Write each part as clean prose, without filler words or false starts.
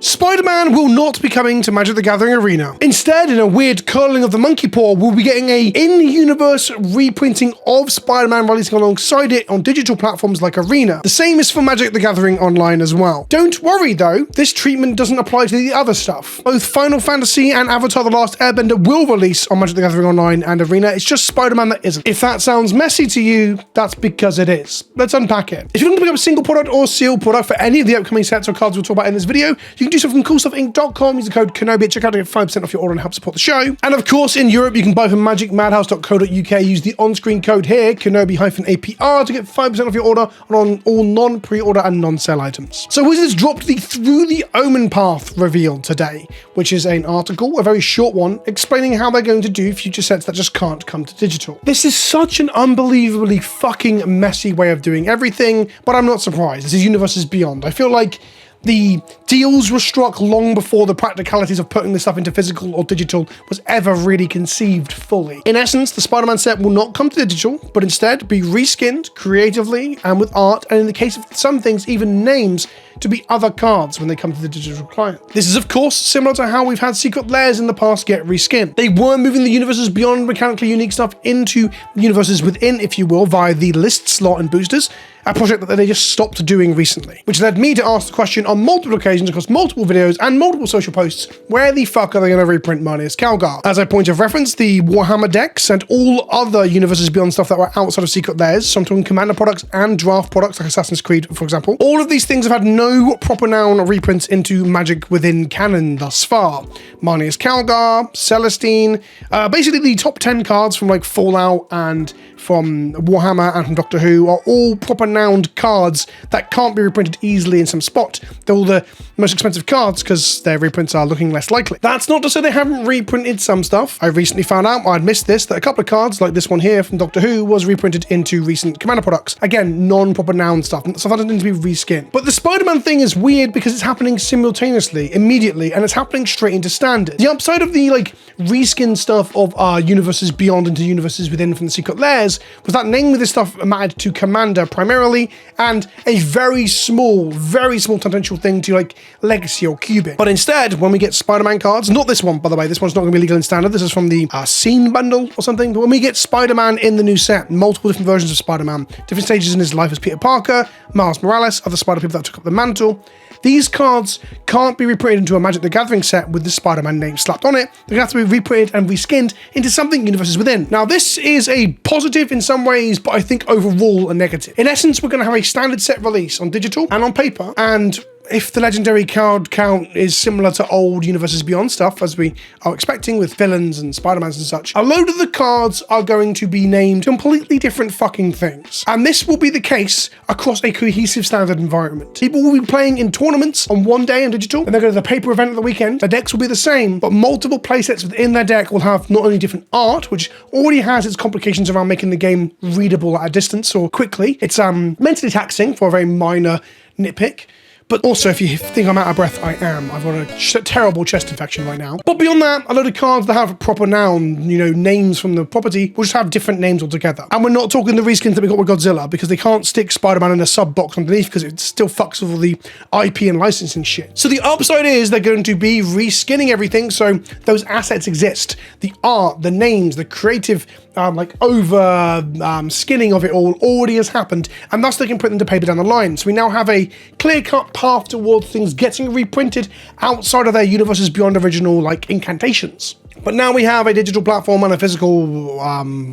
Spider-Man will not be coming to Magic the Gathering Arena. Instead, in a weird curling of the monkey paw, we'll be getting a in-universe reprinting of Spider-Man releasing alongside it on digital platforms like Arena. The same is for Magic the Gathering Online as well. Don't worry though, this treatment doesn't apply to the other stuff. Both Final Fantasy and Avatar: The Last Airbender will release on Magic the Gathering Online and Arena. It's just Spider-Man that isn't. If that sounds messy to you, that's because it is. Let's unpack it. If you want to pick up a single product or sealed product for any of the upcoming sets or cards we'll talk about in this video, you can do so from CoolStuffInc.com. Use the code Kenobi at checkout to get 5% off your order and help support the show. And of course, in Europe, you can buy from magicmadhouse.co.uk. Use the on-screen code here, Kenobi-APR, to get 5% off your order on all non-pre-order and non-sale items. So Wizards dropped the Through the Omenpaths reveal today, which is an article, a very short one, explaining how they're going to do future sets that just can't come to digital. This is such an unbelievably fucking messy way of doing everything, but I'm not surprised. This is Universes Beyond. I feel like the deals were struck long before the practicalities of putting this stuff into physical or digital was ever really conceived fully. In essence, the Spider-Man set will not come to digital, but instead be reskinned creatively and with art, and in the case of some things, even names to be other cards when they come to the digital client. This is of course similar to how we've had Secret Lairs in the past get reskinned. They were moving the Universes Beyond mechanically unique stuff into Universes Within, if you will, via the list slot and boosters, a project that they just stopped doing recently, which led me to ask the question on multiple occasions across multiple videos and multiple social posts, where the fuck are they going to reprint Marneus Calgar? As a point of reference, the Warhammer decks and all other Universes Beyond stuff that were outside of Secret Lairs, so I'm talking Commander products and draft products like Assassin's Creed, for example, all of these things have had no proper noun reprints into Magic Within canon thus far. Marneus Calgar, Celestine, basically the top 10 cards from like Fallout and from Warhammer and from Doctor Who are all proper nouned cards that can't be reprinted easily in some spot. They're all the most expensive cards because their reprints are looking less likely. That's not to say they haven't reprinted some stuff. I recently found out, I'd missed this, that a couple of cards like this one here from Doctor Who was reprinted into recent Commander products. Again, non-proper noun stuff, so that doesn't need to be reskinned. But the Spider-Man thing is weird because it's happening simultaneously, immediately, and it's happening straight into standard. The upside of the like reskin stuff of Universes Beyond into Universes Within from the Secret Lairs was that namely this stuff mattered to Commander primarily, and a very small tangential thing to like Legacy or Cubic. But instead, when we get Spider-Man cards, not this one by the way, this one's not going to be legal in standard, this is from the Scene bundle or something, but when we get Spider-Man in the new set, multiple different versions of Spider-Man, different stages in his life as Peter Parker, Miles Morales, other Spider people that took up the mantle, these cards can't be reprinted into a Magic the Gathering set with the Spider-Man name slapped on it. They have to be reprinted and reskinned into something Universes Within. Now, this is a positive in some ways, but I think overall a negative. In essence, we're going to have a standard set release on digital and on paper, and if the legendary card count is similar to old Universes Beyond stuff, as we are expecting with villains and Spider-Mans and such, a load of the cards are going to be named completely different fucking things. And this will be the case across a cohesive standard environment. People will be playing in tournaments on one day on digital, and they're going to the paper event at the weekend. Their decks will be the same, but multiple playsets within their deck will have not only different art, which already has its complications around making the game readable at a distance or quickly. It's mentally taxing for a very minor nitpick. But also, if you think I'm out of breath, I am. I've got a terrible chest infection right now. But beyond that, a load of cards that have proper noun, names from the property, will just have different names altogether. And we're not talking the reskins that we got with Godzilla, because they can't stick Spider-Man in a sub-box underneath, because it still fucks with all the IP and licensing shit. So the upside is they're going to be reskinning everything, so those assets exist. The art, the names, the creative skinning of it all already has happened, and thus they can put them to paper down the line. So we now have a clear-cut path towards things getting reprinted outside of their Universes Beyond original incantations. But now we have a digital platform and a physical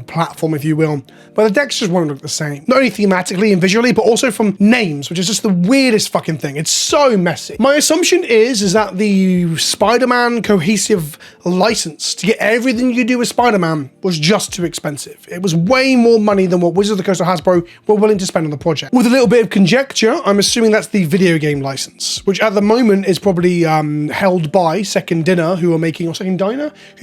platform, if you will, where the decks just won't look the same. Not only thematically and visually, but also from names, which is just the weirdest fucking thing. It's so messy. My assumption is that the Spider-Man cohesive license to get everything you do with Spider-Man was just too expensive. It was way more money than what Wizards of the Coast or Hasbro were willing to spend on the project. With a little bit of conjecture, I'm assuming that's the video game license, which at the moment is probably held by Second Dinner, who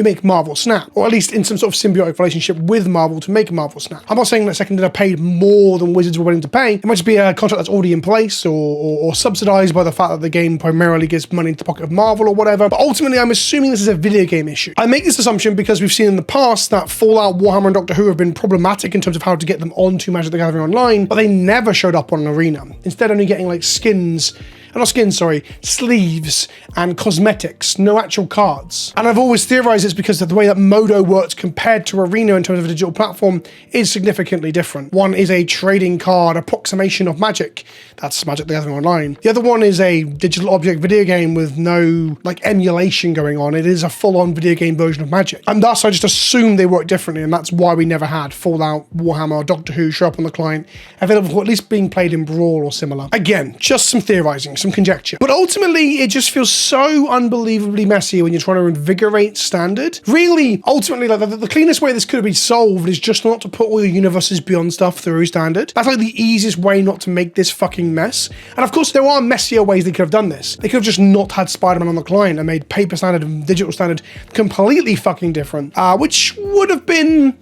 make Marvel Snap, or at least in some sort of symbiotic relationship with Marvel to make Marvel Snap. I'm not saying that Second Dinner paid more than Wizards were willing to pay. It might just be a contract that's already in place or subsidized by the fact that the game primarily gives money into the pocket of Marvel or whatever. But ultimately, I'm assuming this is a video game issue. I make this assumption because we've seen in the past that Fallout, Warhammer, and Doctor Who have been problematic in terms of how to get them onto Magic the Gathering Online, but they never showed up on an arena. Instead, only getting skins not skins, sorry, sleeves and cosmetics, no actual cards. And I've always theorized it's because of the way that MODO works compared to Arena in terms of a digital platform is significantly different. One is a trading card approximation of Magic. That's Magic the Gathering Online. The other one is a digital object video game with no like emulation going on. It is a full-on video game version of Magic. And thus I just assumed they work differently, and that's why we never had Fallout, Warhammer, or Doctor Who show up on the client, available for at least being played in Brawl or similar. Again, just some theorizing, some conjecture. But ultimately, it just feels so unbelievably messy when you're trying to invigorate Standard. Really, ultimately, like the cleanest way this could have been solved is just not to put all your Universes Beyond stuff through Standard. That's like the easiest way not to make this fucking mess. And of course, there are messier ways they could have done this. They could have just not had Spider-Man on the client and made paper Standard and digital Standard completely fucking different, which would have been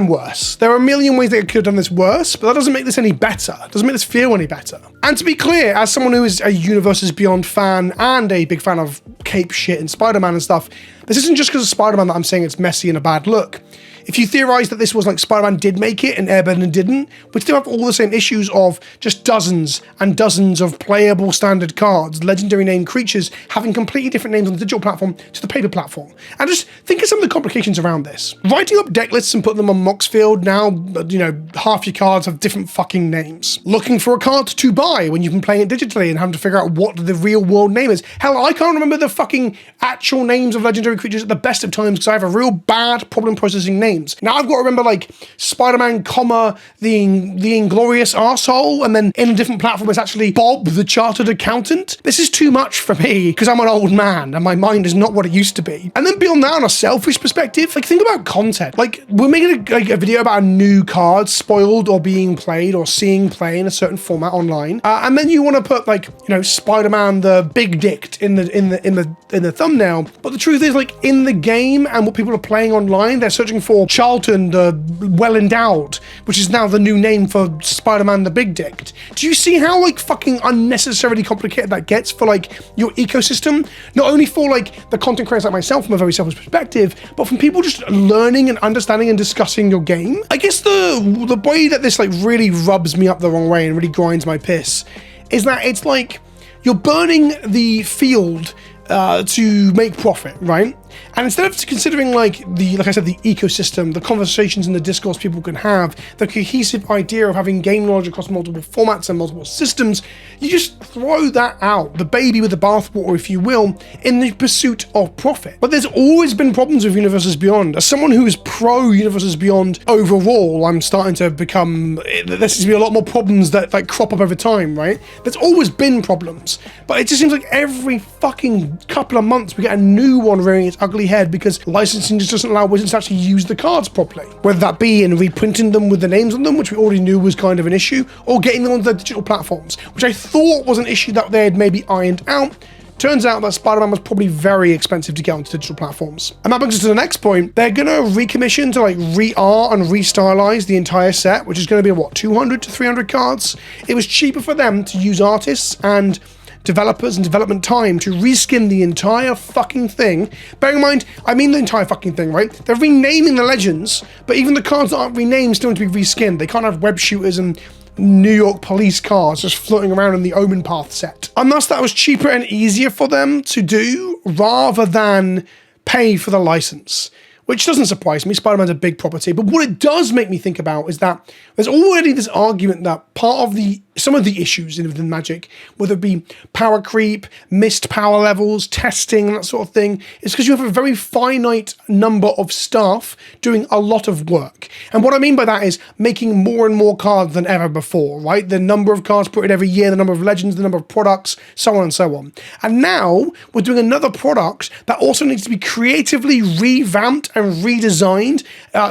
worse. There are a million ways they could have done this worse, but that doesn't make this any better. It doesn't make this feel any better. And to be clear, as someone who is a Universes Beyond fan and a big fan of cape shit and Spider-Man and stuff, this isn't just because of Spider-Man that I'm saying it's messy and a bad look. If you theorize that this was like Spider-Man did make it and Airbender didn't, we'd still have all the same issues of just dozens and dozens of playable Standard cards, legendary named creatures having completely different names on the digital platform to the paper platform. And just think of some of the complications around this. Writing up deck lists and putting them on Moxfield now, you know, half your cards have different fucking names. Looking for a card to buy when you've been playing it digitally and having to figure out what the real world name is. Hell, I can't remember the fucking actual names of legendary creatures at the best of times because I have a real bad problem processing names. Now I've got to remember like Spider-Man, the Inglorious Arsehole, and then in a different platform it's actually Bob the Chartered Accountant. This is too much for me because I'm an old man and my mind is not what it used to be. And then beyond that, on a selfish perspective, like think about content. Like we're making a video about a new card spoiled or being played or seeing play in a certain format online, and then you want to put like, you know, Spider-Man the Big Dicked in the thumbnail. But the truth is, like in the game and what people are playing online, they're searching for Charlton the Well-Endowed, which is now the new name for Spider-Man the Big Dicked. Do you see how like fucking unnecessarily complicated that gets for like your ecosystem? Not only for like the content creators like myself from a very selfish perspective, but from people just learning and understanding and discussing your game. I guess the way that this like really rubs me up the wrong way and really grinds my piss is that it's like you're burning the field to make profit, right? And instead of considering like I said, the ecosystem, the conversations and the discourse people can have, the cohesive idea of having game knowledge across multiple formats and multiple systems, you just throw that out, the baby with the bathwater, if you will, in the pursuit of profit. But there's always been problems with Universes Beyond. As someone who is pro Universes Beyond overall, I'm starting to become, there seems to be a lot more problems that like crop up over time, right? There's always been problems, but it just seems like every fucking couple of months we get a new one rearing its ugly head because licensing just doesn't allow Wizards to actually use the cards properly. Whether that be in reprinting them with the names on them, which we already knew was kind of an issue, or getting them onto the digital platforms, which I thought was an issue that they had maybe ironed out. Turns out that Spider-Man was probably very expensive to get onto digital platforms. And that brings us to the next point. They're going to recommission to like re-art and restylize the entire set, which is going to be what, 200 to 300 cards? It was cheaper for them to use artists and developers and development time to reskin the entire fucking thing. Bearing in mind, I mean the entire fucking thing, right? They're renaming the legends, but even the cards that aren't renamed still need to be reskinned. They can't have web shooters and New York police cars just floating around in the Omenpaths set. And thus that was cheaper and easier for them to do rather than pay for the license. Which doesn't surprise me, Spider-Man's a big property, but what it does make me think about is that there's already this argument that part of some of the issues within Magic, whether it be power creep, missed power levels, testing, that sort of thing, is because you have a very finite number of staff doing a lot of work. And what I mean by that is making more and more cards than ever before, right? The number of cards printed every year, the number of legends, the number of products, so on and so on. And now we're doing another product that also needs to be creatively revamped and redesigned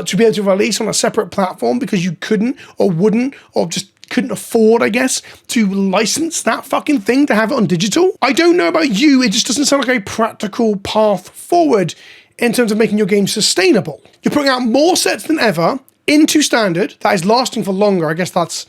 to be able to release on a separate platform because you couldn't or wouldn't or just couldn't afford, I guess, to license that fucking thing to have it on digital. I don't know about you, it just doesn't sound like a practical path forward in terms of making your game sustainable. You're putting out more sets than ever into Standard that is lasting for longer. I guess the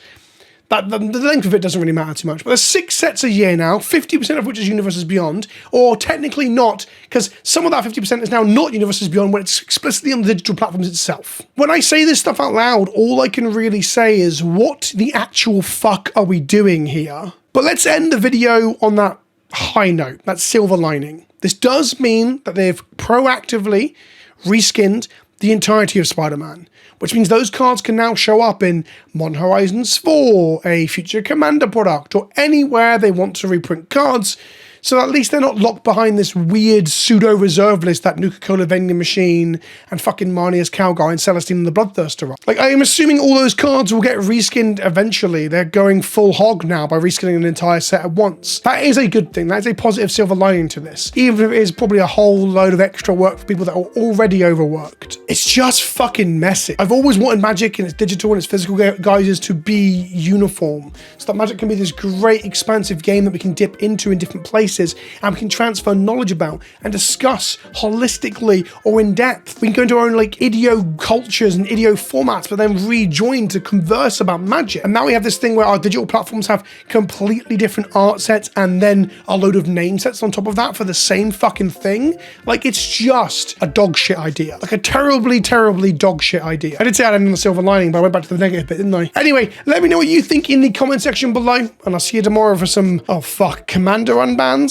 length of it doesn't really matter too much, but there's 6 sets a year now, 50% of which is Universes Beyond, or technically not, because some of that 50% is now not Universes Beyond when it's explicitly on the digital platforms itself. When I say this stuff out loud, all I can really say is, what the actual fuck are we doing here? But let's end the video on that high note, that silver lining. This does mean that they've proactively reskinned the entirety of Spider-Man, which means those cards can now show up in Modern Horizons 4, a future Commander product, or anywhere they want to reprint cards, so at least they're not locked behind this weird pseudo-reserve list that Nuka-Cola Vending Machine and fucking Marnia's Cowguy and Celestine and the Bloodthirster are. Like, I am assuming all those cards will get reskinned eventually. They're going full hog now by reskinning an entire set at once. That is a good thing. That is a positive silver lining to this, even if it is probably a whole load of extra work for people that are already overworked. It's just fucking messy. I've always wanted Magic in its digital and its physical guises to be uniform, so that Magic can be this great expansive game that we can dip into in different places and we can transfer knowledge about and discuss holistically or in depth. We can go into our own like idio cultures and idio formats, but then rejoin to converse about Magic. And now we have this thing where our digital platforms have completely different art sets and then a load of name sets on top of that for the same fucking thing. Like, it's just a dog shit idea. Like a terribly, terribly dog shit idea. I did say I had on the silver lining, but I went back to the negative bit, didn't I? Anyway, let me know what you think in the comment section below, and I'll see you tomorrow for some, oh fuck, Commander unbans.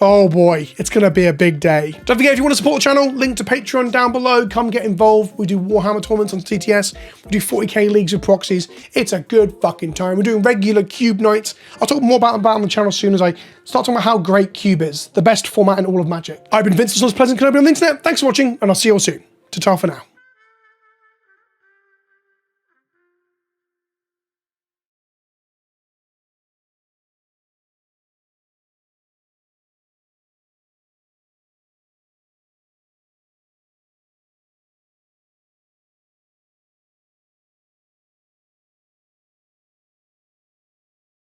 Oh boy, it's gonna be a big day. Don't forget, if you want to support the channel, link to Patreon down below. Come get involved. We do Warhammer tournaments on TTS. We do 40k leagues with proxies. It's a good fucking time. We're doing regular Cube nights. I'll talk more about that on the channel as soon as I start talking about how great Cube is. The best format in all of Magic. I've been Vince, this was PleasantKenobi on the internet. Thanks for watching, and I'll see you all soon. Ta-ta for now.